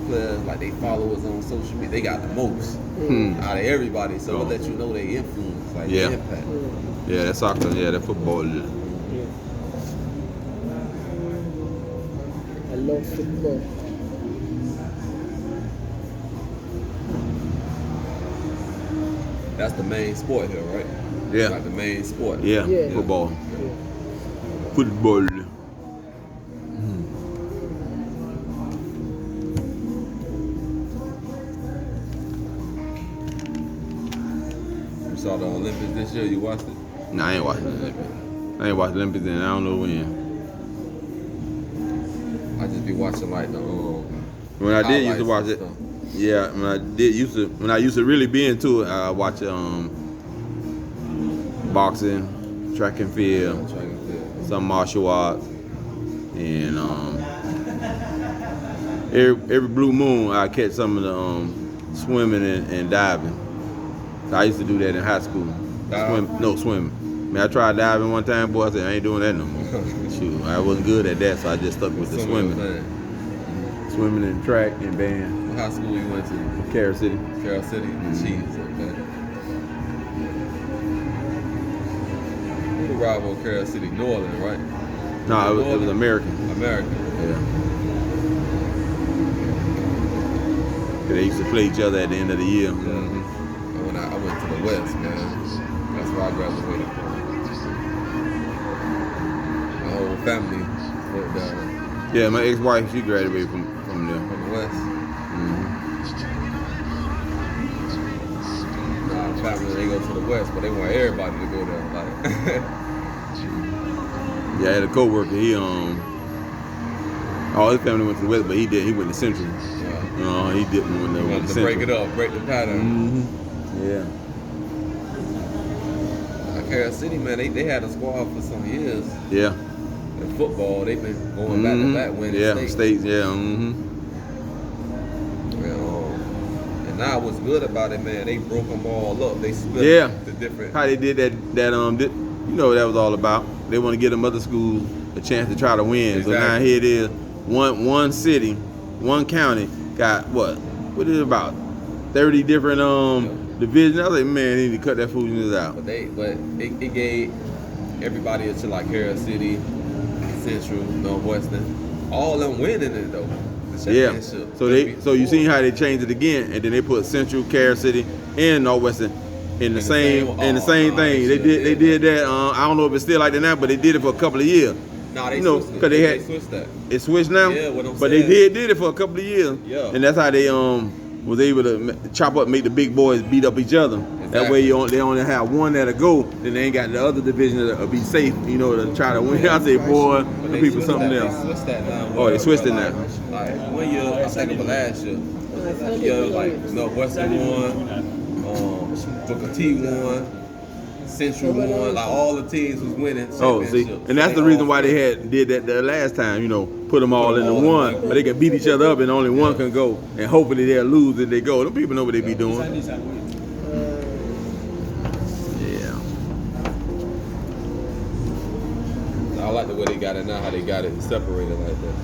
players, like they followers on social media, they got the most out of everybody. So it let you know they influence, like their impact. Yeah, that's soccer. Yeah, that football. Yeah. I love football. That's the main sport here, right? Yeah. Like the main sport. Yeah, football. Yeah. Football. You saw the Olympics this year, you watched it? Nah, I ain't watching the Olympics. I ain't watching the Olympics and I don't know when. I just be watching like the When I did used to watch it. stuff. Yeah, when I used to really be into it, I watch boxing, track and field, some martial arts, and every blue moon I catch some of the swimming and diving. So I used to do that in high school. Swimming. I mean, I tried diving one time, boy. I said I ain't doing that no more. Shoot, I wasn't good at that, so I just stuck with the swimming. Swimming and track and band. What high school you went to? Carol City. Carol City. Jeez, okay. Who the rival Carol City? Northern, right? No, it was American. American. Yeah. They used to play each other at the end of the year. And when I went to the West, man, that's where I graduated from. My whole family went down Yeah, my ex-wife, she graduated from there. from the West. My family, they go to the West, but they want everybody to go there. Like, Yeah, I had a coworker. He all his family went to the West, but he went to Central. He didn't want they to wanted to break it up, break the pattern. Yeah. Carol City, man, they had a squad for some years. Yeah. In football, they've been going back to back winning states. Yeah. And now what's good about it, man, they broke them all up. They split the different. How they did that you know what that was all about. They want to give them other schools a chance to try to win. Exactly. So now here it is, one city, one county got what is it about 30 different divisions. I was like, man, they need to cut that foolishness out. But it gave everybody into like Carol City, Central, Northwestern, all them winning it though. Yeah. So you seen how they changed it again, and then they put Central, Carol City, and Northwestern in the same thing. They did that. I don't know if it's still like that now, but they did it for a couple of years. No, they switched it. They switched that. It switched now. Yeah, what I'm but saying. they did it for a couple of years. Yeah. And that's how they was able to chop up, make the big boys beat up each other. Exactly. That way they only have one that'll go, then they ain't got the other division that'll be safe, to try to win. I say, boy, the people something else. They switched that now. Oh, they switched it now. Like 1 year, I think it was last year. Like Northwestern won, Booker T won, Central won, like all the teams was winning. Oh, see, and that's the reason why they did that the last time. Put them all into one, but they can beat each other up, and only one can go, and hopefully they'll lose if they go. Them people know what they be doing. Yeah. I like the way they got it now, how they got it separated like that.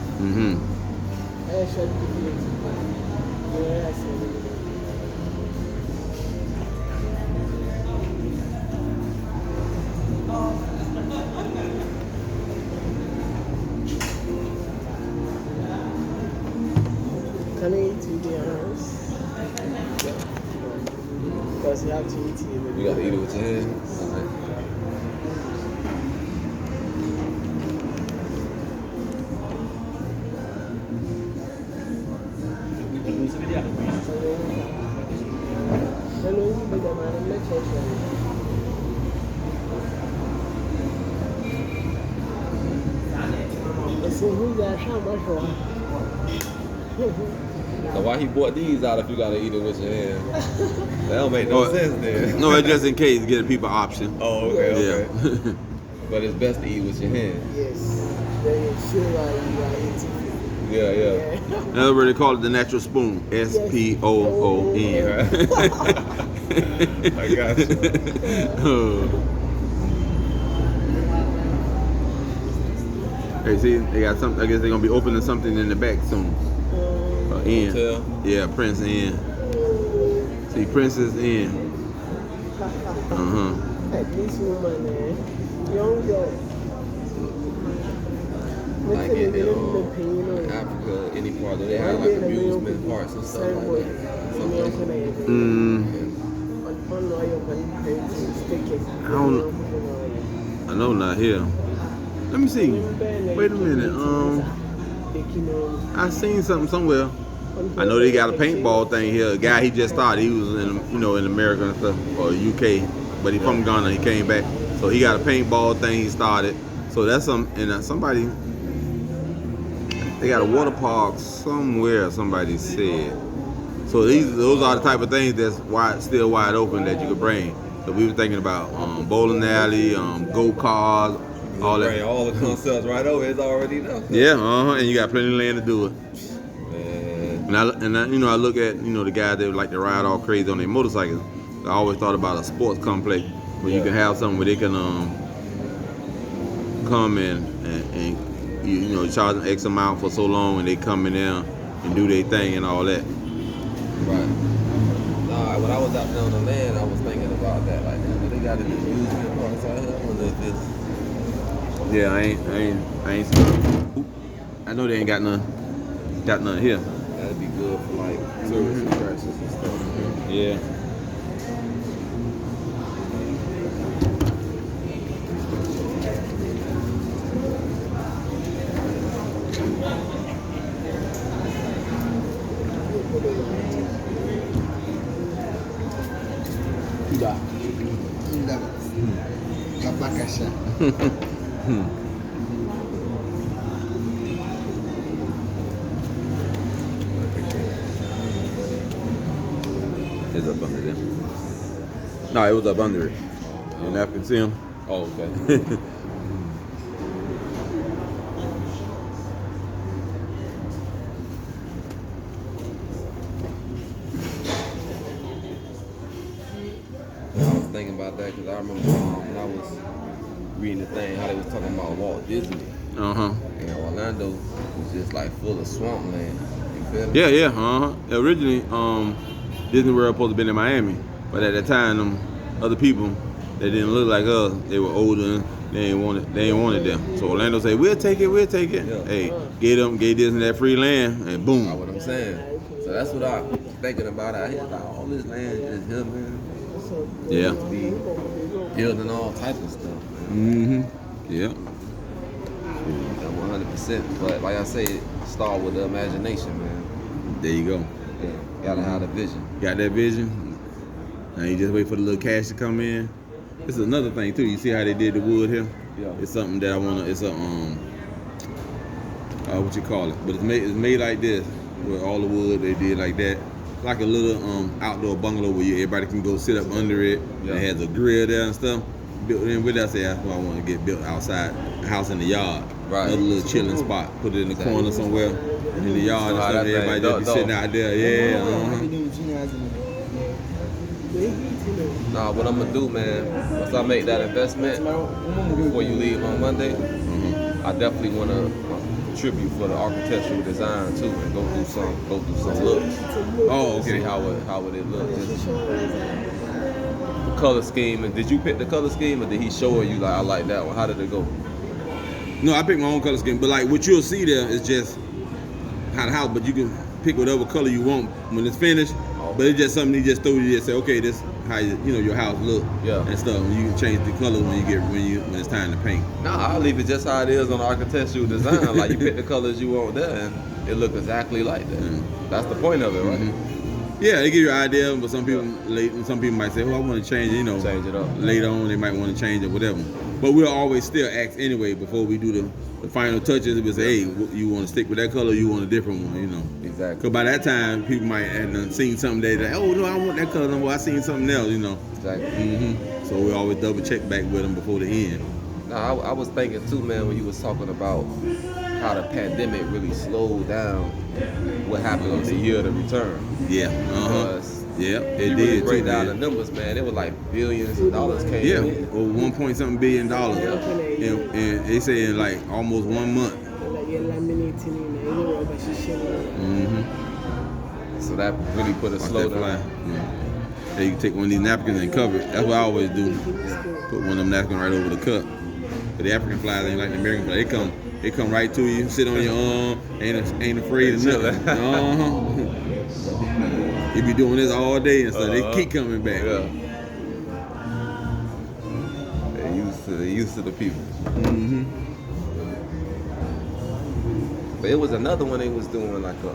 Can I eat in the house? Because you have to eat it. You got to eat it with your hands. So why he bought these out if you gotta eat it with your hands? That don't make no sense then. No, it's just in case, give people option. Oh, okay. Yeah. But it's best to eat with your hands. Yes. Then you feel like you are eating. Yeah. In other words, they call it the natural spoon. SPOON. I got you. Hey, see, they got something. I guess they're gonna be opening something in the back soon. In. Hotel. Yeah, Prince in. See, Prince is in. This woman, young girl. Like in Africa, any part that they have like amusement parks and stuff like that. I don't. I know not here. Let me see. Wait a minute. I seen something somewhere. I know they got a paintball thing here. A guy he just started. He was in in America and stuff or UK, but he from Ghana. He came back, so he got a paintball thing he started. So that's somebody. They got a water park somewhere. Somebody said. So those are the type of things that's still wide open that you could bring. So we were thinking about bowling alley, go-karts, all that. Bring all the concepts right over. It's already done. Yeah, and you got plenty of land to do it. Man. And I look at the guys that like to ride all crazy on their motorcycles. I always thought about a sports complex where you can have something where they can come in and charge them X amount for so long, and they come in there and do their thing and all that. Right. When I was out there on the land, I was thinking about that. Like, they got the amusement parks out here. I wonder if this. Yeah, I ain't. I know they ain't got none here. That'd be good for like service attractions and stuff. Yeah. Cashapp. It's up under there. No, it was up under it. You never can see him. Oh, okay. I was thinking about that because I remember when I was reading the thing how they was talking about Walt Disney. And Orlando was just like full of swampland. You feel me? Yeah. Originally, Disney World supposed to been in Miami, but at that time, them other people that didn't look like us, they were older and they ain't wanted them. So Orlando said, "We'll take it." Yeah. Hey, gave Disney that free land, and boom. That's what I'm saying. So that's what I'm thinking about out here. Like all this land is here, man. Yeah. Be building all type of stuff. Yeah. 100%. But like I say, start with the imagination, man. There you go. Yeah, gotta have the vision. Got that vision. Now you just wait for the little cash to come in. This is another thing too. You see how they did the wood here? Yeah. It's something that I wanna. It's a what you call it? But it's made like this, with all the wood they did like that. Like a little outdoor bungalow where everybody can go sit up under it. Yeah. It has a grill there and stuff. Built in with that. That's what I want to get built outside, a house in the yard. Right. Another little chilling spot. Put it in the corner somewhere in the yard and stuff. Everybody just be sitting out there. Yeah. Nah, what I'm gonna do, man, once I make that investment before you leave on Monday, I definitely wanna contribute for the architectural design too, and go through some looks. Oh, okay. See how it looks. Just the color scheme. And did you pick the color scheme, or did he show you like I like that one? How did it go? No, I picked my own color scheme, but like what you'll see there is just how the house. But you can pick whatever color you want when it's finished. But it's just something he just threw you. Just say, okay, this how your house look and stuff. And you can change the color when it's time to paint. Nah, I'll leave it just how it is on the architectural design. Like you pick the colors you want there, and it look exactly like that. That's the point of it, right? Yeah, they give you an idea, but some people might say, "Oh, I want to change it." Change it up. Later on, they might want to change it, whatever. But we'll always still ask anyway before we do the final touches. We'll say, "Hey, you want to stick with that color? Or you want a different one?" Exactly. Because by that time, people might have seen something that, "Oh no, I want that color." No, I seen something else. Exactly. So we always double check back with them before the end. Nah, I was thinking too, man, when you was talking about how the pandemic really slowed down what happened on the year of the return. Yeah. Yeah, it did. Break down the numbers, man. It was like billions of dollars came in. Or $1.something billion. And they say in like almost 1 month. that really put a Watch slow that fly. down. Yeah, you can take one of these napkins and cover it. That's what I always do. Put one of them napkins right over the cup. But the African flies ain't like the American fly. They come right to you, sit on your arm, ain't afraid of nothing. You be doing this all day and stuff. They keep coming back. Yeah. They used to the people. Mm-hmm. But it was another one they was doing like a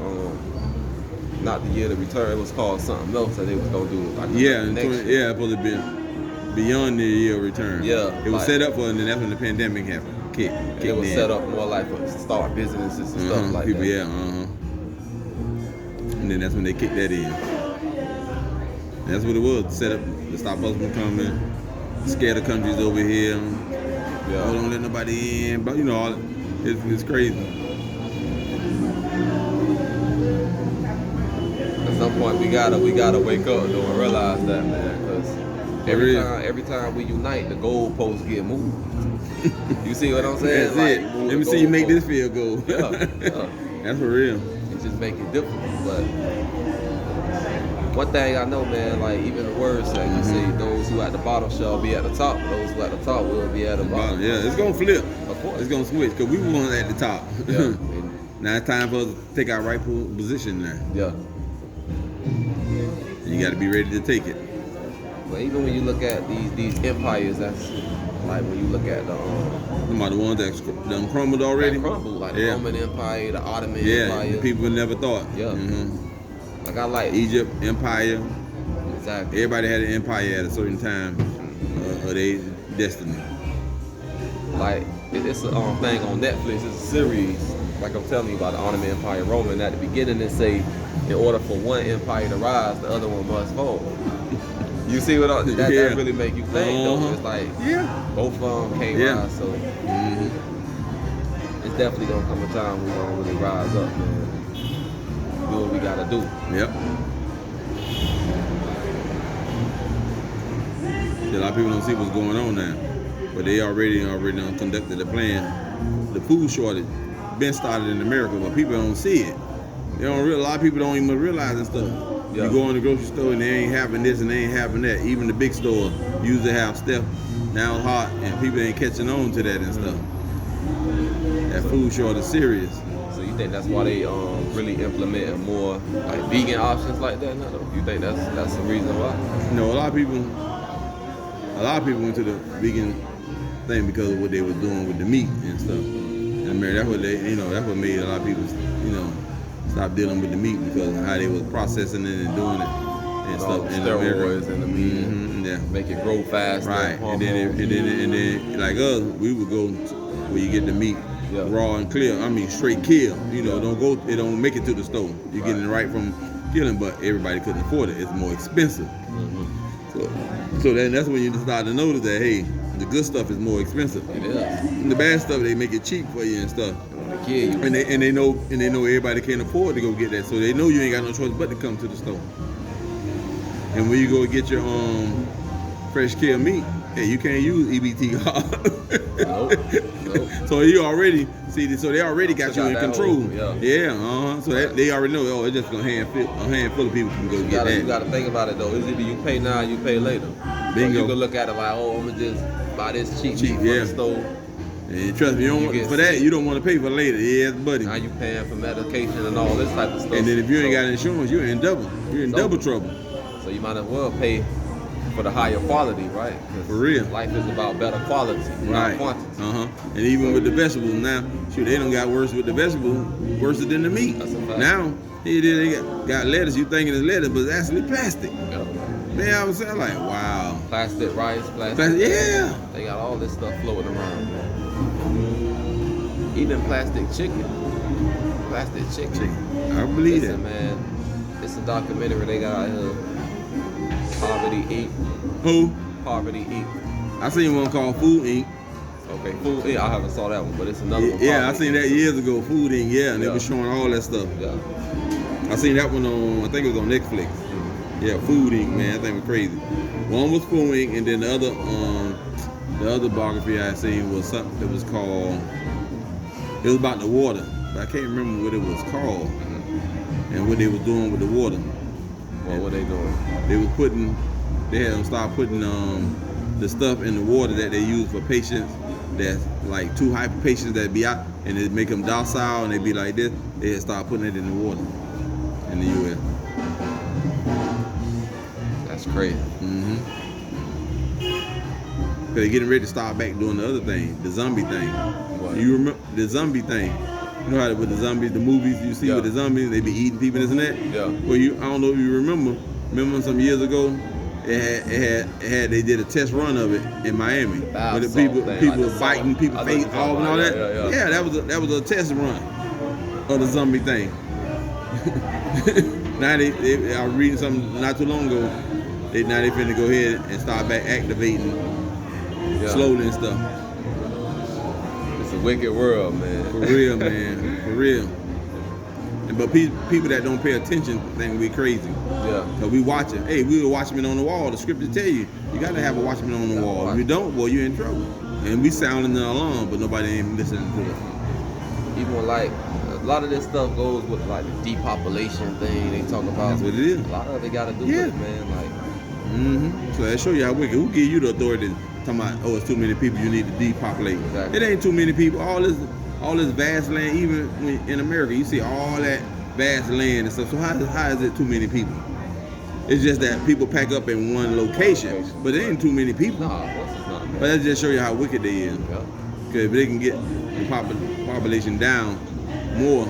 not the year to return. It was called something else that they was gonna do like next year. Supposed to be beyond the year of return. Yeah, it was set up for, and then that's when the pandemic happened. It was set up more like for start businesses and stuff like people, that. Yeah, and then that's when they kicked that in. And that's what it was, set up to stop us from coming, scare the countries over here. Yeah. Don't let nobody in, but it's crazy. At some point we gotta wake up though and realize that, man, because every time we unite, the goalposts get moved. You see what I'm saying? That's it. Let me see you make this field goal. Yeah. That's for real. It just make it difficult. But one thing I know, man, like even the words say, you say those who at the bottom shall be at the top, those who at the top will be at the bottom. Yeah, it's gonna flip. Of course. It's gonna switch because we were at the top. Yeah. Now it's time for us to take our rightful position now. Yeah. You got to be ready to take it. But even when you look at these empires, that's like when you look at the ones that done crumbled already. Crumbled, like the Roman Empire, the Ottoman Empire. Yeah, people never thought. Yeah. Like I like Egypt Empire. Exactly. Everybody had an empire at a certain time of their destiny. Like it's a thing on Netflix. It's a series. Like I'm telling you about the Ottoman Empire, Roman. At the beginning, they say in order for one empire to rise, the other one must fall. You see what that really make you think though. It's like both of them can't rise, so it's definitely gonna come a time we're gonna really rise up, man. Do what we gotta do. Yep. A lot of people don't see what's going on now, but they already done conducted a plan. The food shortage been started in America, but people don't see it. They don't a lot of people don't even realize and stuff. Yeah. You go in the grocery store and they ain't having this and they ain't having that. Even the big stores usually have stuff now hot, and people ain't catching on to that and stuff. That food shortage is serious. So you think that's why they really implementing more like vegan options like that now? You think that's the reason why? No, a lot of people went to the vegan thing because of what they was doing with the meat and stuff. And that's what that's what made a lot of people, stop dealing with the meat because of how they was processing it and doing it and stuff. And steroids in the meat, make it grow fast. Right, and then like us, we would go where you get the meat raw and clear. I mean, straight kill. It don't make it to the store. You're getting it right from killing, but everybody couldn't afford it. It's more expensive. So then that's when you start to notice that the good stuff is more expensive. It is. And the bad stuff they make it cheap for you and stuff. And they know everybody can't afford to go get that, so they know you ain't got no choice but to come to the store. And when you go get your fresh killed meat, you can't use EBT card. Nope. So you already so they already got you in control. So they already know. It's just a handful of people can go get that. You got to think about it though. It's either you pay now, or you pay later. So you can look at it like, I'm gonna just buy this cheap meat from the store. And trust me, you don't want to pay for later. Yeah, buddy. Now you paying for medication and all this type of stuff. And then if you ain't got insurance, you're in double trouble. So you might as well pay for the higher quality, right? For real. Life is about better quality, not quantity. And even with the vegetables now, they done got worse with the vegetables, worse than the meat. That's a fact. Now, they got lettuce, you thinking it's lettuce, but it's actually plastic. Yeah. Man, I was saying like, wow. Plastic rice, plastic. They got all this stuff floating around, man. Even plastic chicken. I believe that. Man, it's a documentary they got out here. Poverty Inc. Who? Poverty Inc. I seen one called Food Inc. Okay, Food Inc. I haven't saw that one, but it's another one. Yeah, I seen that years ago. Food Inc. And they was showing all that stuff. Yeah. I seen that one on, I think it was on Netflix. Yeah, Food Inc. Man, I think it was crazy. One was Food Inc. and then the other biography I seen was something that was called. It was about the water, but I can't remember what it was called. and what they was doing with the water. What were they doing? They had them start putting the stuff in the water that they use for patients that's like too hyper patients that be out, and it make them docile and they be like this. They had start putting it in the water in the U.S. That's crazy. Mm-hmm. Cause they getting ready to start back doing the other thing, the zombie thing. What? You remember the zombie thing? You know how with the zombies, the movies you see with the zombies, they be eating people and this and that. Yeah. Well, I don't know if you remember. Remember some years ago, they did a test run of it in Miami, where the people was biting people face off and all that. Yeah, that was a test run of the zombie thing. Now I was reading something not too long ago. Now they finna go ahead and start back activating slowly and stuff. It's a wicked world, man. For real, man. For real. But people that don't pay attention think we crazy. Yeah. Cause we watching. Hey, we were watching on the wall. The scriptures tell you gotta have a watchman on the wall. If you don't, boy, you're in trouble. And we sounding the alarm, but nobody ain't listening to it. Even like a lot of this stuff goes with like the depopulation thing they talk about. That's what it is. A lot of it got to do with it, man. Like. So that show you how wicked. Who give you the authority? Talking about, oh, it's too many people, you need to depopulate. Exactly. It ain't too many people. All this vast land, even in America, you see all that vast land and stuff. So how is it too many people? It's just that people pack up in one location, but it ain't too many people. Nah, of course it's not, man. But that just show you how wicked they is. Yeah. Because if they can get the population down more,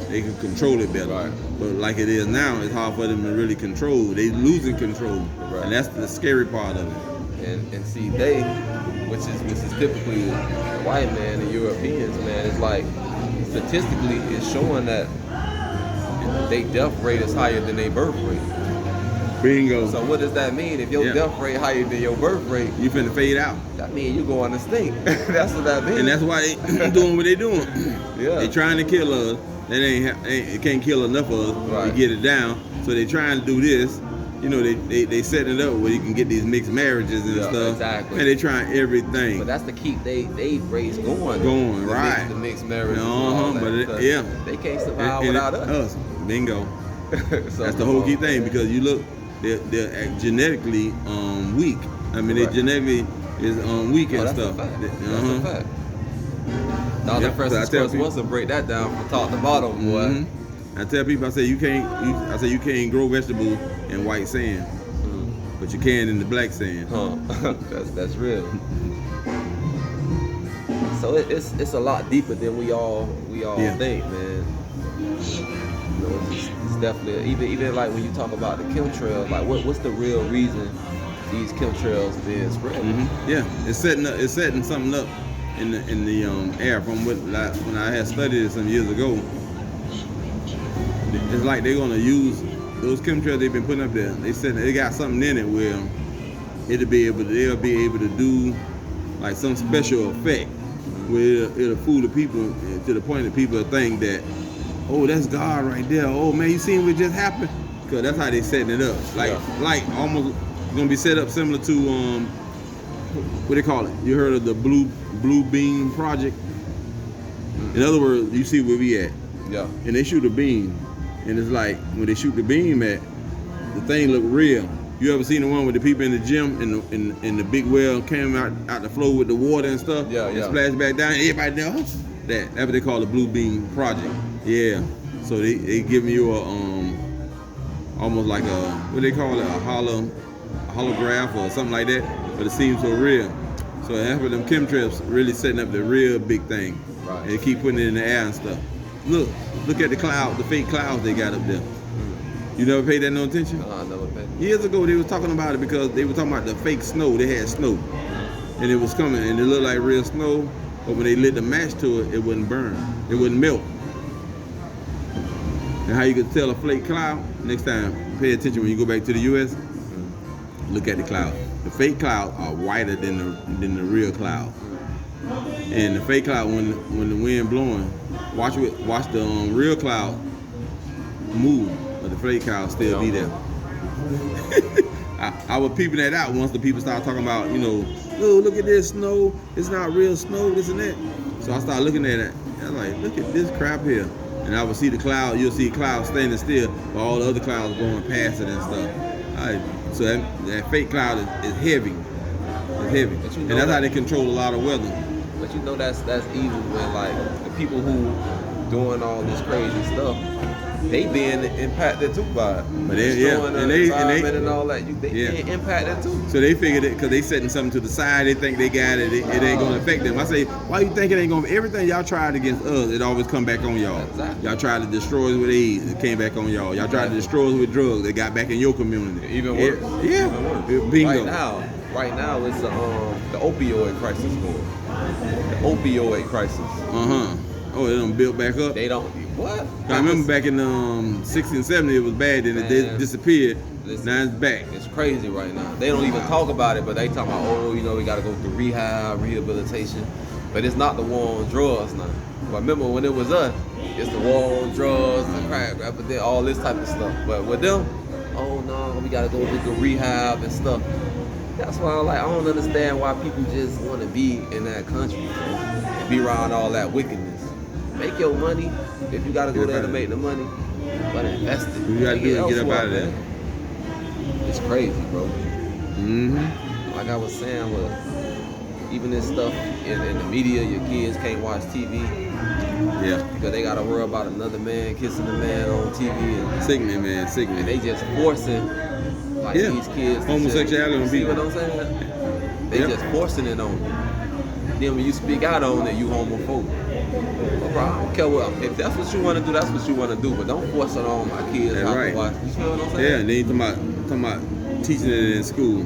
they can control it better. Right. But like it is now, it's hard for them to really control. They losing control, Right. and that's the scary part of it. And see, which is typically the white man and Europeans, man, it's like statistically it's showing that their death rate is higher than their birth rate. Bingo. So what does that mean? If your death rate higher than your birth rate, You finna fade out. that means you going extinct. That's what that means. And that's why they doing what they doing. Yeah. They trying to kill us. It can't kill enough of us Right. to get it down. So they trying to do this. You know, they setting it up where you can get these mixed marriages and stuff. Exactly. And they trying everything. But that's to keep they race going. Right. The mixed marriages. And all that, But because they can't survive without us. Bingo. So, That's the whole key thing, because you look, they're genetically weak. I mean, they genetically is weak and that's stuff. A fact. That's a fact. Yep, Dr. Francis Cruz wants to break that down from top to bottom, boy. I tell people, I say you can't grow vegetables in white sand, but you can in the black sand. Huh. that's real. So it's a lot deeper than we all think, man. You know, it's definitely even like when you talk about the chemtrails, like what's the real reason these chemtrails being spread? Yeah, it's setting something up in the air from when I had studied it some years ago. It's like they're gonna use those chemtrails they've been putting up there. They said they got something in it where they'll be able to do like some special effect where it'll fool the people to the point that people think that, oh, that's God right there. Oh man, you seen what just happened? Because that's how they setting it up. Like almost gonna be set up similar to what they call it. You heard of the blue beam project? In other words, you see where we at. Yeah. And they shoot a beam, and it's like when they shoot the beam at, the thing look real. You ever seen the one with the people in the gym and the big well came out the flow with the water and stuff? Yeah, and yeah. splashed back down. Everybody knows that's what they call the blue beam project. Yeah. So they giving you a almost like a, what they call it, a holograph or something like that, but it seems so real. So that's what them chemtrails really setting up the real big thing. Right. And they keep putting it in the air and stuff. Look at the clouds, the fake clouds they got up there. You never paid that no attention? No, I never paid. Years ago they was talking about it because they were talking about the fake snow. They had snow, and it was coming, and it looked like real snow. But when they lit the match to it, it wouldn't burn. It wouldn't melt. And how you could tell a flake cloud? Next time, pay attention when you go back to the U.S. Look at the cloud. The fake clouds are whiter than the real cloud. And the fake cloud, when the wind blowing, watch the real cloud move, but the fake cloud still be there. I was peeping that out once the people started talking about, oh, look at this snow. It's not real snow, this and that. So I started looking at it. I was like, look at this crap here. and I would see the cloud. You'll see clouds standing still, while all the other clouds going past it and stuff. So that fake cloud is heavy. It's heavy, and that's how they control a lot of weather. But you know that's evil when like the people who doing all this crazy stuff, they being impacted too by it. But they and all that, they being impacted too. So they figured it because they setting something to the side. They think they got it. It ain't gonna affect them. I say, why you think it ain't gonna? Everything y'all tried against us, it always come back on y'all. Exactly. Y'all tried to destroy us with AIDS, it came back on y'all. Y'all tried to destroy us with drugs, it got back in your community. Even worse. Yeah. Even worse. Bingo. Right now it's the opioid crisis going. The opioid crisis. Oh, they done built back up. They don't. What? I remember back in 60 and 70 it was bad, then it disappeared. Listen, now it's back. It's crazy right now. They don't even talk about it, but they talking about, we got to go through rehabilitation. But it's not the war on drugs now. But remember when it was us, it's the war on drugs, the crack, all this type of stuff. But with them, oh no, we got to go through the rehab and stuff. That's why I don't understand why people just want to be in that country, and be around all that wickedness. Make your money if you got to go there to make the money, but invest it. You got to do it, get up out of there. It's crazy, bro. Mm-hmm. Like I was saying, even this stuff in the media, your kids can't watch TV. Yeah. Because they got to worry about another man kissing a man on TV. And, sickening, man, sickening. And they just forcing these kids. Homosexuality on people. See what I'm saying? They just forcing it on them. Then when you speak out on it, you homophobic. Well, bro, I don't care if that's what you want to do, that's what you want to do. But don't force it on my kids. That's right. Watch. You feel what I'm saying? Yeah, and then you talking about teaching it in school.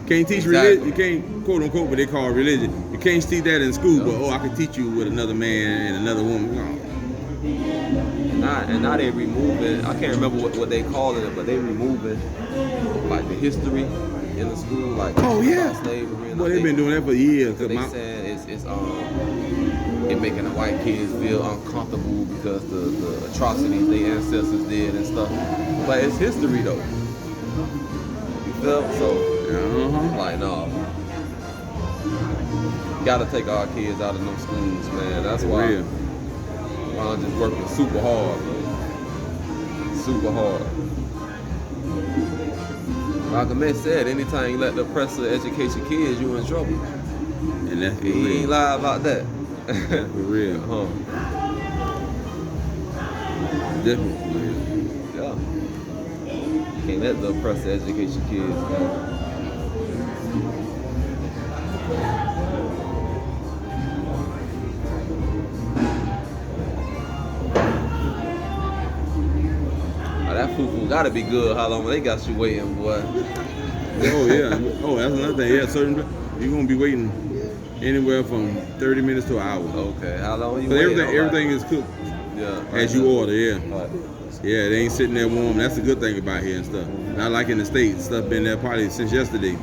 Can't teach religion. You can't, quote unquote, what they call religion. You can't teach that in school. But I can teach you with another man and another woman. No. And now they removing. I can't remember what they calling it, but they removing like the history in the school, like slavery. And well, they've been doing that for years. They saying it making the white kids feel uncomfortable because the atrocities their ancestors did and stuff. But it's history though. You feel? So like no. Gotta take our kids out of them schools, man. That's why I'm just working super hard, man. Super hard. Malcolm X said, anytime you let the oppressor educate your kids, you in trouble. And that's for he real. Ain't lie about that. That's for real. Definitely for real. Yeah. Can't let the oppressor educate your kids, man. That fufu gotta be good. How long they got you waiting, boy? Oh yeah. Oh, that's another thing. Yeah, you're gonna be waiting anywhere from 30 minutes to an hour. Okay. How long you waiting? Everything is cooked. Yeah. As you order. Yeah. Right. Yeah, they ain't sitting there warm. That's the good thing about here and stuff. Not like in the States. Stuff been there probably since yesterday.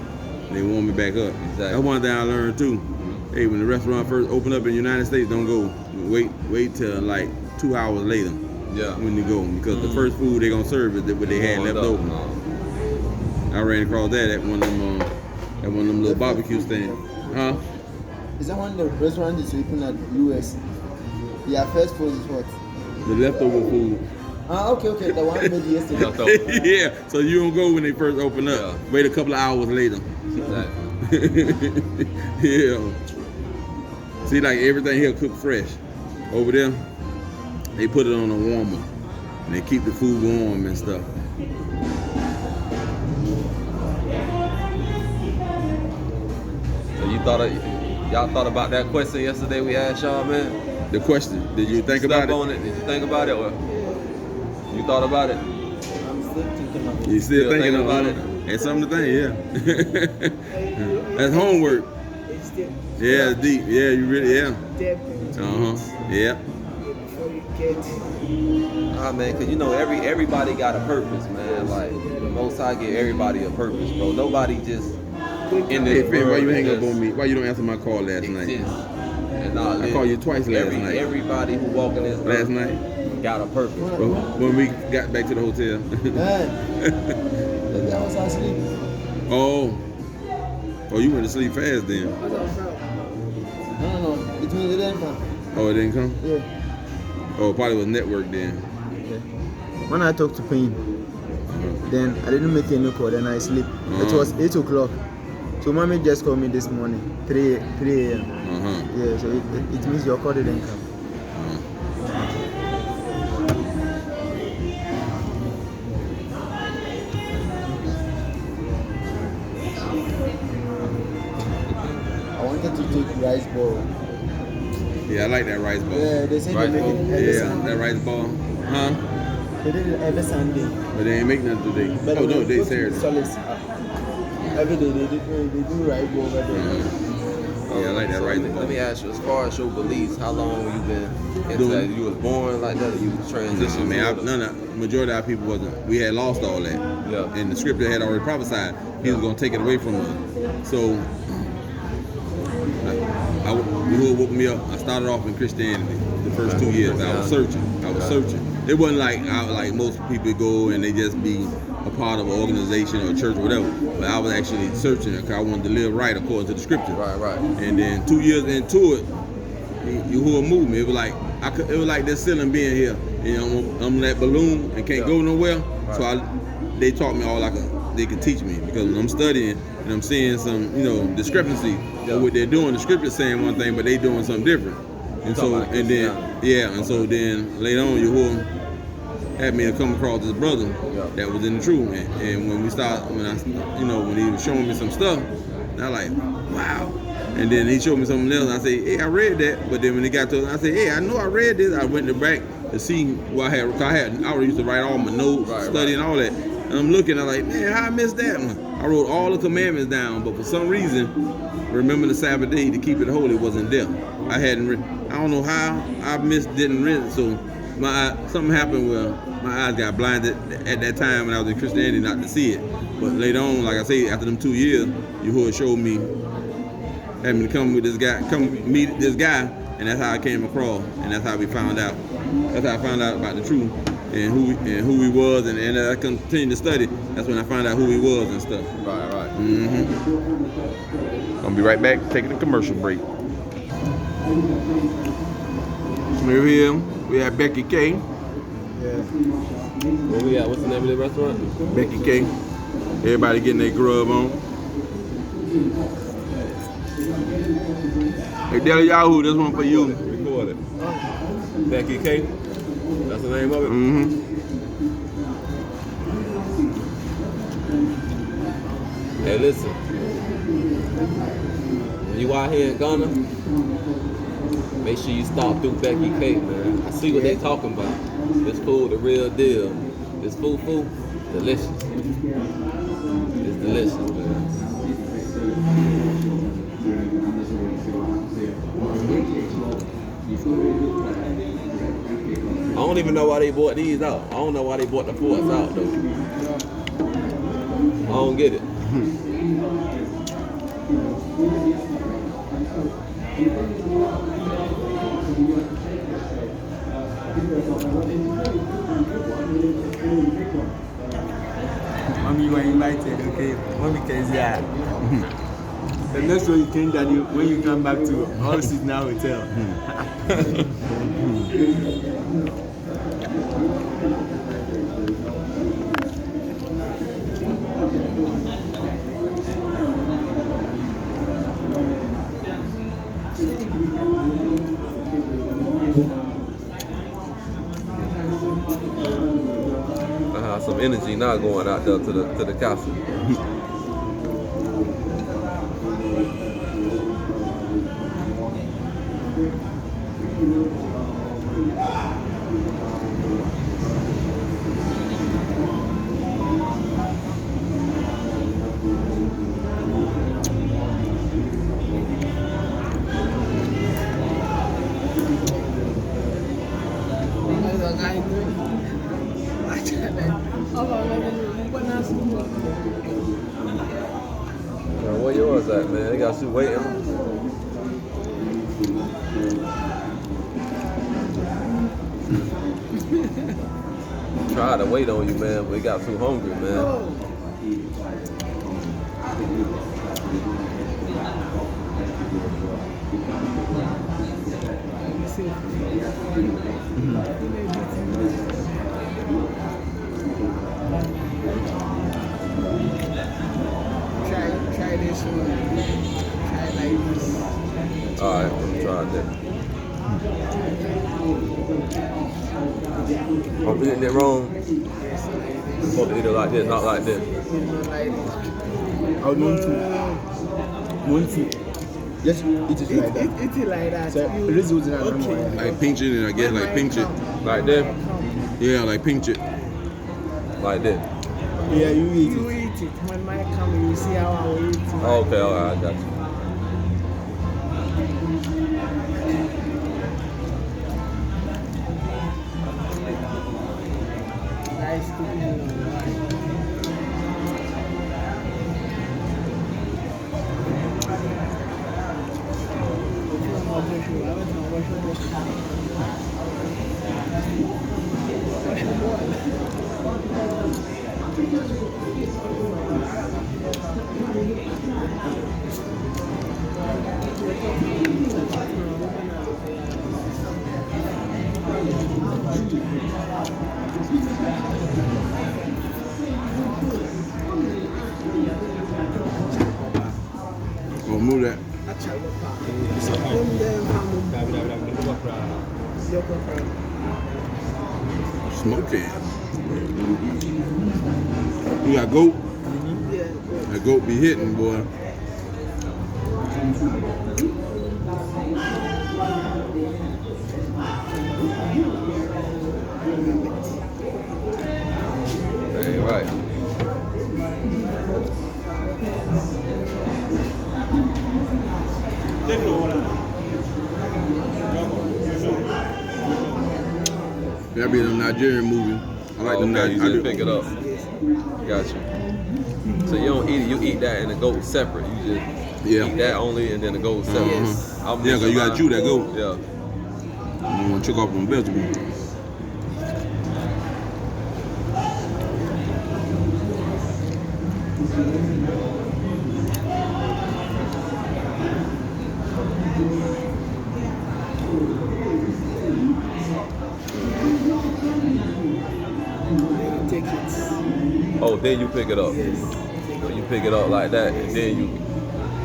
They warm it back up. Exactly. That's one thing I learned too. Hey, when the restaurant first opened up in the United States, don't go. Wait till like 2 hours later. Yeah. When you go, because the first food they gonna serve is what they had left over. I ran across that at one of them little barbecue stands. Huh? Is that one of the restaurants that's open at US? Yeah, first food is what? The leftover food. Okay. The one made yesterday. Yeah, so you don't go when they first open up. Yeah. Wait a couple of hours later. Exactly. Yeah. See, like everything here cooked fresh. Over there, they put it on a warmer, and they keep the food warm and stuff. So y'all thought about that question yesterday we asked y'all, man? The question, did you think about it? Did you think about it, or you thought about it? I'm still thinking about it. You still thinking about it? It's something to think, yeah. That's homework. It's deep. Yeah, it's deep. Yeah, you really, yeah. Depth. Yeah. Before you get. Man, cause everybody got a purpose, man. Like the Most High give everybody a purpose, bro. Nobody just in this world. Why you hang up on me? Why you don't answer my call last night? I called you twice last night. Everybody who walk in this last night got a purpose. When we got back to the hotel. Maybe I was asleep. Oh, you went to sleep fast then. No. It didn't come. Oh, it didn't come? Yeah. Oh, probably was network then. Yeah. When I talked to Payne, then I didn't make any call, then I sleep. It was 8 o'clock. So mommy just called me this morning, 3 a.m. Yeah, so it means your call didn't come. I wanted to take rice ball. Yeah, I like that rice ball. Yeah, they say they make it every Sunday. That rice ball. Huh? They did it every Sunday. But they ain't make nothing today. But Oh no, they Saturday. Solace. Every day they do rice ball over there. Yeah, I like that rice ball. Let me ask you, as far as your beliefs, how long you been into that? You was born like that, or you transitioned? Majority of our people wasn't. We had lost all that. Yeah. And the scripture had already prophesied he was going to take it away from us. So Yahuwah woke me up. I started off in Christianity the first 2 years. I was searching. It wasn't like most people go and they just be a part of an organization or a church or whatever. But I was actually searching because I wanted to live right according to the scripture. Right. And then 2 years into it, Yahuwah moved me. It was like this ceiling being here. You know, I'm that balloon and can't go nowhere. Right. So they taught me all they could teach me, because when I'm studying and I'm seeing some, discrepancy of what they're doing. The scripture's saying one thing, but they doing something different. And so, and then later on, Yahuwah had me to come across this brother that was in the truth. And when he was showing me some stuff, and I was like, wow. And then he showed me something else. And I say, hey, I read that. But then when he got to it, I said, hey, I know I read this. I went back to see what I had. I already used to write all my notes, study and all that. And I'm looking, I'm like, man, how I missed that one? I wrote all the commandments down, but for some reason, remember the Sabbath day to keep it holy wasn't there. I don't know how I didn't read it. So something happened where my eyes got blinded at that time when I was in Christianity not to see it. But later on, like I say, after them 2 years, Yahuwah showed me, had me to come meet this guy, and that's how I came across, and that's how we found out. That's how I found out about the truth and who he was, and as I continued to study, that's when I found out who he was and stuff. Right. Gonna be right back, taking a commercial break. We're here. We have Becky K. Yeah. Where we at? What's the name of the restaurant? Becky K. Everybody getting their grub on. Hey, Deli Yahoo, this one for you. Record it. Becky K. That's the name of it? Hey, listen. When you out here in Ghana, make sure you stop through Becky K, man. I see what they talking about. This food, the real deal. This food, delicious. It's delicious, man. I don't even know why they bought these out. I don't know why they bought the forks out, though. I don't get it. Mommy, you are invited, okay? Mommy Kezia. The next one you came that when you come back to All Seasons Hotel. Some energy not going out there to the castle. Where yours at, man? They got you waiting. Try to wait on you, man, but we got too hungry, man. Try this one. Try like this. Alright, I'm trying that. I'm eating it wrong. I'm supposed to eat it like this, not like this. Not like this. I would want to. Just eat it like that. Eat it like that. So, this is what I'm Okay. Like pinch it, and I guess like pinch it. Like this? Yeah, like pinch it. Like this. Yeah, you eat You it. eat it. When mine come, you see how I will eat it. Okay, alright, I got you. Nice cooking. We'll move that. Smoking. You got goat? That goat be hitting, boy. Hey, right. That be a Nigerian movie. I like the Okay, you just Nigerian. pick it up. Got you. So you don't eat it, you eat that and the goat separate. You just eat that only and then the goat separate. I'm Yeah, 'cause you gotta chew that goat. Yeah. You want to check off on vegetables. Take it. Oh, then you pick it up. So you pick it up like that and then you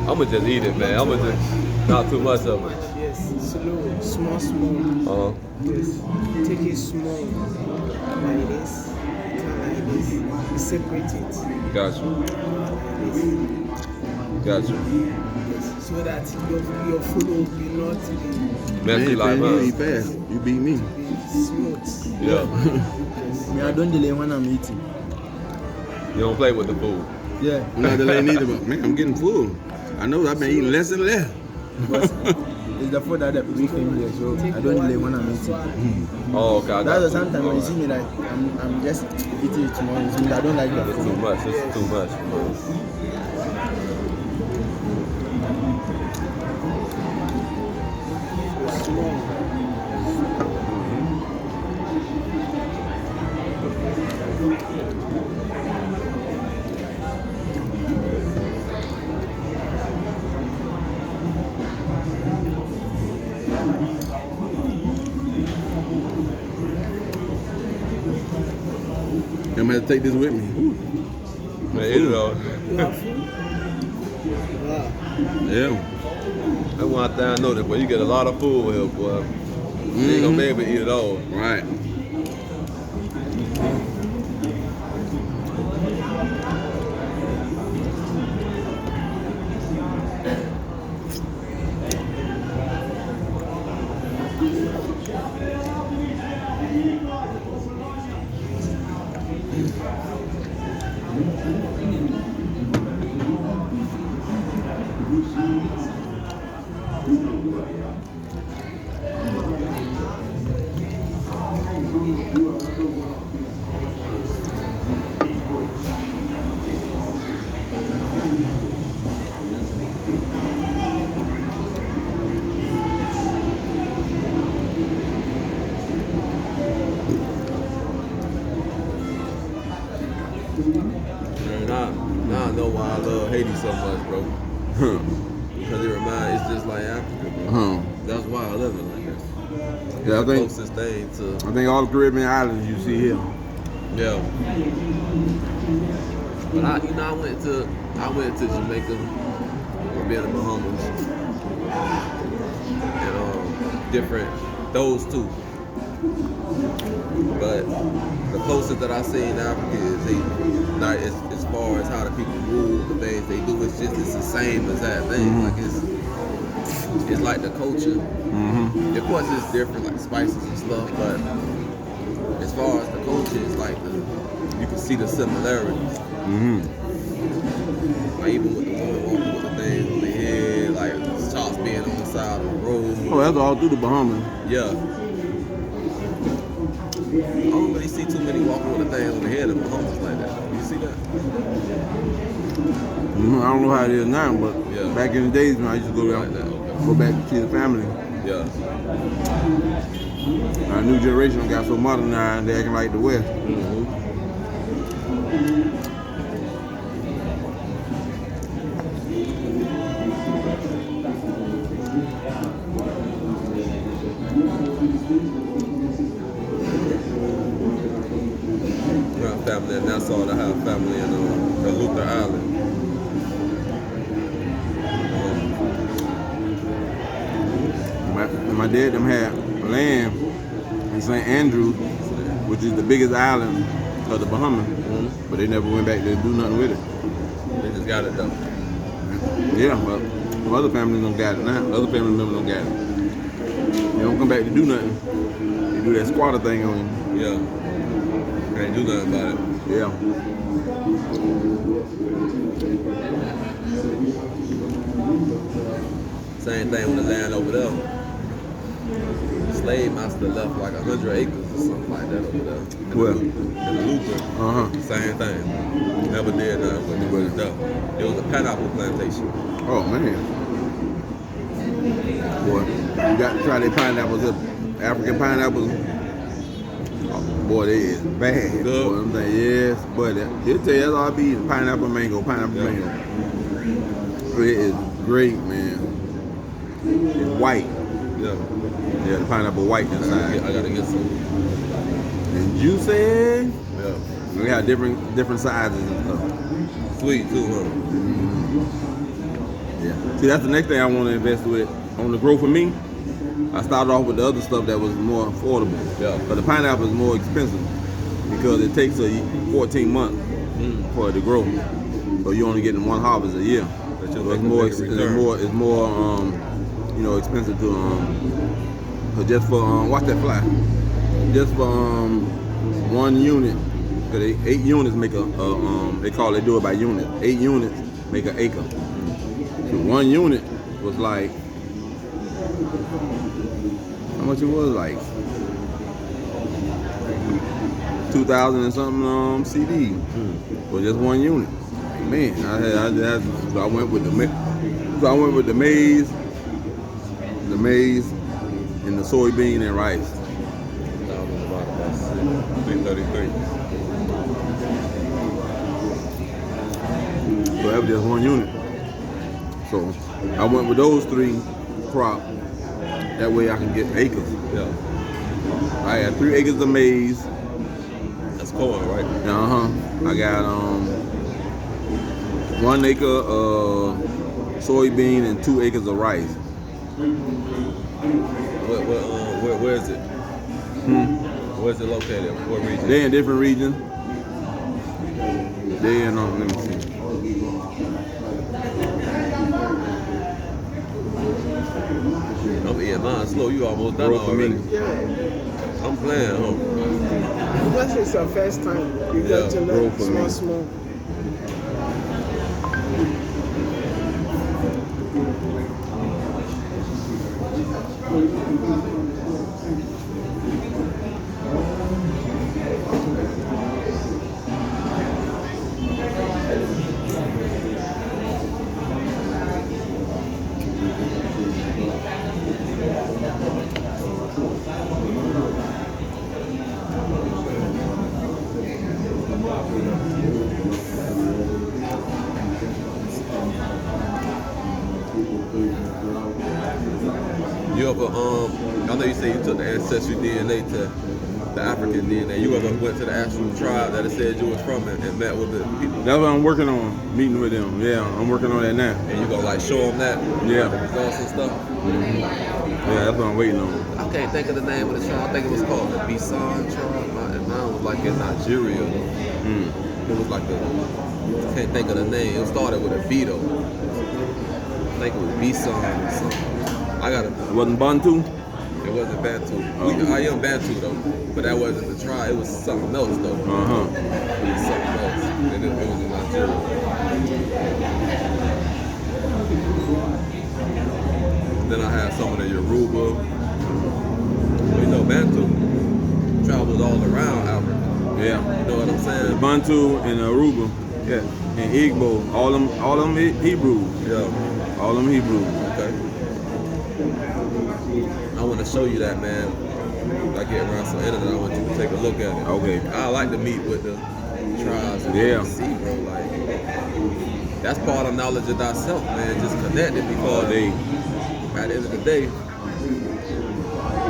I'ma just eat it, man. I'ma just not too much of it. Yes, slow, small. Yes, take it small, like this, like this. You separate it. Got you. Like this. Got you. Yes, so that your food will be not Messy like you mine. eat fast. You beat me. smooth. Yeah. Me, I don't delay when I'm eating. You don't play with the food. Yeah. I'm not delaying neither, but man, I'm getting full. I know I've been eating less and less. Because it's the food that we came here, so I don't delay when I'm eating. Oh, okay. I got That's the you. sometimes when you see me like I'm just eating it tomorrow. It means I don't like the It's too food. much. It's too much. I'm gonna have to take this with me. Ooh. Man, you know. Yeah. That's one thing I know that, boy. You get a lot of food here, boy. You ain't gonna be able to eat it all. Right. Man, now I know why I love Haiti so much, bro. Because it reminds, it's just like Africa, bro. That's why I love it like that. Yeah, I think closest thing to. I think all the Caribbean islands you see here. Yeah. But I went to Jamaica, or being in the Bahamas, and different those two. But the closest that I see in Africa is like as far as how the people move, the things they do. It's the same as that thing. Mm-hmm. Like it's like the culture. Mm-hmm. Of course, it's different, like spices and stuff. But as far as the culture, it's like you can see the similarities. Mm-hmm. Like even with the women walking with the things on their head, like shops being on the side of the road. Oh, that's all through the Bahamas. Yeah. I don't really see too many walking with the things on their head in the Bahamas like that. You see that? Mm-hmm. I don't know how it is now, but Yeah. back in the days when I used to go down, Like that, okay. go back to see the family. Yeah. Our new generation got so modernized, they acting like the West. Mm-hmm. Family in Nassau, I have family in Luther Island. My dad them had land in St. Andrews, which is the biggest island of the Bahamas, but they never went back to do nothing with it. They just got it though. Yeah, but some other families don't got it now. Other family members don't got it. They don't come back to do nothing. They do that squatter thing on you. Yeah. Can't do nothing about it. Yeah. Same thing with the land over there. The slave master left like 100 acres or something like that over there. Well. In the Luther. Same thing. Never did nothing with it. It was a pineapple plantation. Oh man. Boy, you got to try their pineapples up. African pineapples. Oh, boy, they is bad. Good. Boy, I'm saying, yes, but he'll tell you that's all I be eating. Pineapple mango. Mango. It is great, man. It's white. Yeah. Yeah, the pineapple white inside. I gotta get some. And juicy. Yeah. We have different sizes and stuff. Sweet too, huh? Yeah. See, that's the next thing I want to invest with on the growth for me. I started off with the other stuff that was more affordable. Yeah. But the pineapple is more expensive because it takes 14 months for it to grow. So you only getting one harvest a year. So it's more expensive to so just for watch that fly. Just for one unit, because 8 units make they do it by unit. 8 units make an acre. So 1 unit was like, how much it was, like 2,000 and something CD for just 1 unit. Man, so I went with the maize, and the soybean and rice. That was about 333. So that was just 1 unit. So I went with those 3 crops. That way I can get acres. Yeah. I had 3 acres of maize. That's corn, right? I got 1 acre of soybean and 2 acres of rice. Where is it? Where's it located? What region? They're in different regions. They in let me see. I'm eating mine slow. You almost done Growth for me. already. Yeah. I'm playing, huh? Because it's your first time, you Yeah, got to grow learn for me. small. You ever I know you say you took the ancestry DNA test, the African DNA. You ever went to the actual tribe that it said you was from and met with the people? That's what I'm working on, meeting with them. Yeah, I'm working on that now. And you gonna like show them that? Yeah. Like the results and stuff? Yeah, that's what I'm waiting on. I can't think of the name of the tribe. I think it was called the Bisan tribe. Mine was like in Nigeria. It was like I can't think of the name. It started with a B though. I think it was Bisan or something. I gotta. It wasn't Bantu? It wasn't Bantu. I am Bantu though, but that wasn't the tribe. It was something else though. It was something else. And it was in Nigeria. Then I had some of the Yoruba. You know, Bantu travels all around Africa. Yeah. You know what I'm saying? Bantu and Aruba. Yeah. And Igbo. All them Hebrew. Yeah. All them Hebrew. Okay. I want to show you that, man. When I get around some internet, I want you to take a look at it. Okay. I like to meet with the tribes and see, bro. Like, that's part of knowledge of thyself, man. Just connected because at the end of the day,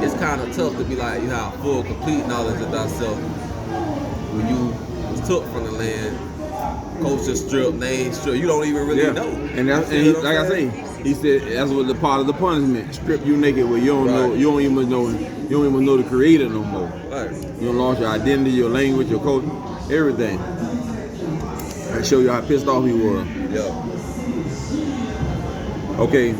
it's kind of tough to be like you have full, complete knowledge of thyself when you was took from the land, culture strip, name strip. You don't even really know. And like I say, he said that's what the part of the punishment. Strip you naked where you don't know, you don't even know the creator no more. Right. You don't lost your identity, your language, your culture, everything. I show you how pissed off he was. Yeah. Okay.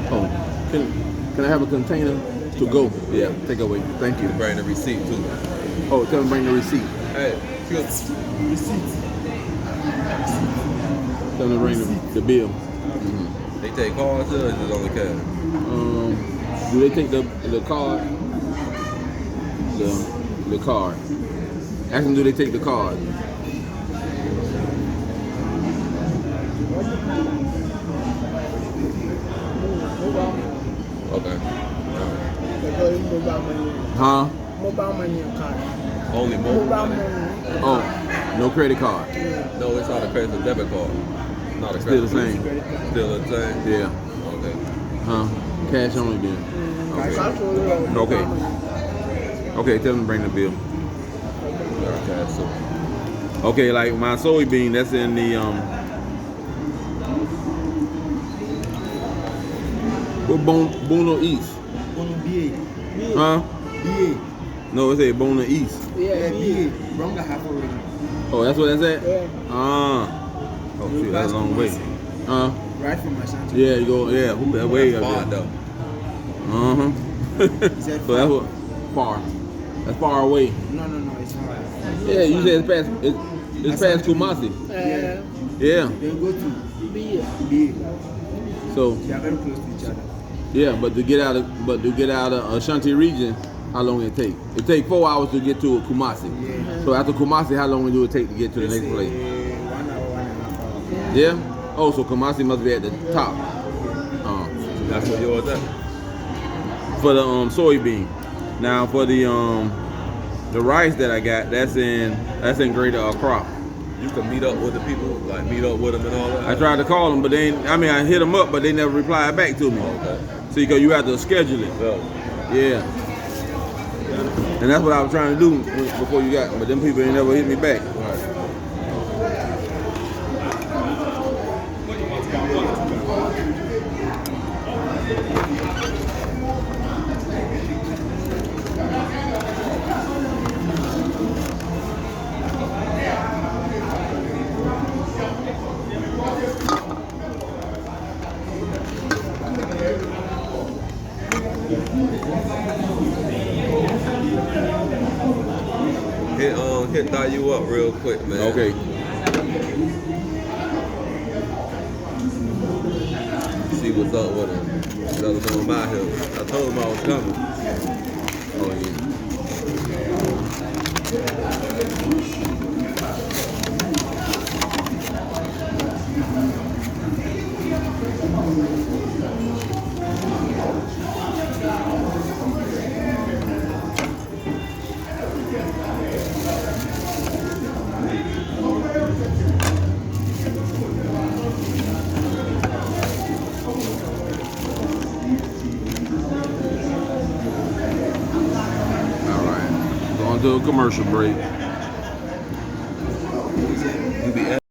Oh, can I have a container to go? Yeah, take away. Thank you. Bring the receipt too. Oh, tell them bring the receipt. Hey, Receipt. Tell them bring the bill. they take cards or is it only cash? Do they take the card? The card. Ask them, do they take the card? Okay. Huh? Mobile money and card. Only mobile Mobile money. money. Oh, no credit card. No, it's not a credit, it's a debit card. Not a Still credit. the same. Still the same? Yeah. Okay. Huh? Cash only then. Cash only. Okay. Okay, tell them to bring the bill. Okay, so Okay, like my soybean, that's in the what Bono East? Bono BA. Huh? BA. No, it's a Bono East. Yeah, BA. Wrong half already. Oh, that's what that's at? Yeah. Oh shit, that's a long way. Right from my son. Yeah, you go, yeah, that way that's far up there. though. So that's what far. That's far away. No, it's not. Yeah, you said it's past Kumasi. Yeah. They go to BA. So They are very close to each other. yeah, but to get out of Ashanti region, how long it take? It take 4 hours to get to Kumasi. Yeah. So after Kumasi, how long do it take to get to the next place? 1 hour, 1.5 hours. Yeah. Oh, so Kumasi must be at the top. That's what yours at? For the soybean. Now for the rice that I got, that's in Greater Accra. You can meet up with the people, like meet up with them and all that? I tried to call them, but I hit them up, but they never replied back to me. Okay. See, because you have to schedule it. Yeah. And that's what I was trying to do before you got, but them people ain't never hit me back. Hit tie you up real quick, man. Okay. See what's up with him. Let him know I'm out here. I told him I was coming. Oh yeah. do a commercial break. You be